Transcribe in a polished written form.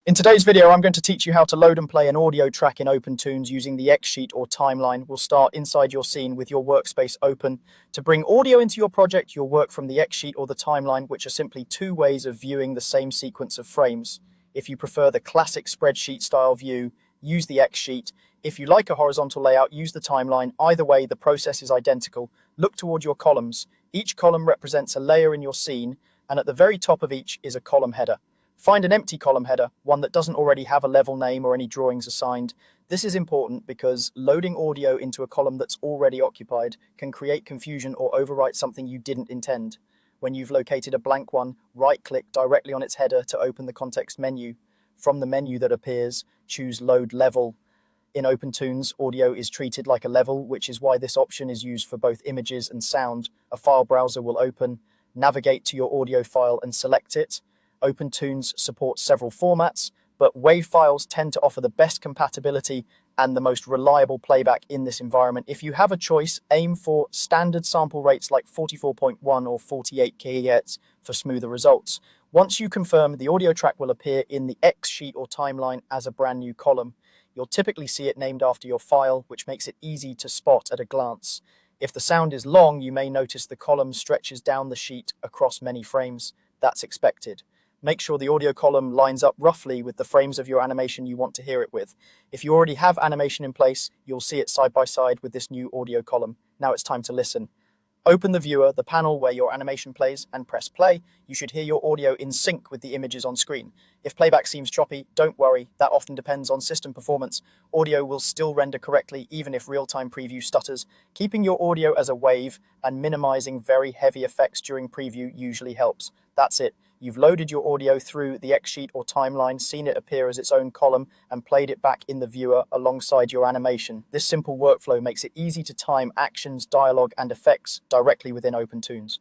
In today's video, I'm going to teach you how to load and play an audio track in OpenToonz using the X sheet or timeline. We'll start inside your scene with your workspace open. To bring audio into your project, you'll work from the X sheet or the timeline, which are simply two ways of viewing the same sequence of frames. If you prefer the classic spreadsheet style view, use the X sheet. If you like a horizontal layout, use the timeline. Either way, the process is identical. Look toward your columns. Each column represents a layer in your scene, and at the very top of each is a column header. Find an empty column header, one that doesn't already have a level name or any drawings assigned. This is important because loading audio into a column that's already occupied can create confusion or overwrite something you didn't intend. When you've located a blank one, right-click directly on its header to open the context menu. From the menu that appears, choose Load Level. In OpenToonz, audio is treated like a level, which is why this option is used for both images and sound. A file browser will open. Navigate to your audio file and select it. OpenToonz supports several formats, but WAV files tend to offer the best compatibility and the most reliable playback in this environment. If you have a choice, aim for standard sample rates like 44.1 or 48 kHz for smoother results. Once you confirm, the audio track will appear in the X sheet or timeline as a brand new column. You'll typically see it named after your file, which makes it easy to spot at a glance. If the sound is long, you may notice the column stretches down the sheet across many frames. That's expected. Make sure the audio column lines up roughly with the frames of your animation you want to hear it with. If you already have animation in place, you'll see it side by side with this new audio column. Now it's time to listen. Open the viewer, the panel where your animation plays, and press play. You should hear your audio in sync with the images on screen. If playback seems choppy, don't worry. That often depends on system performance. Audio will still render correctly even if real-time preview stutters. Keeping your audio as a wave and minimizing very heavy effects during preview usually helps. That's it. You've loaded your audio through the X sheet or timeline, seen it appear as its own column, and played it back in the viewer alongside your animation. This simple workflow makes it easy to time actions, dialogue, and effects directly within OpenToonz.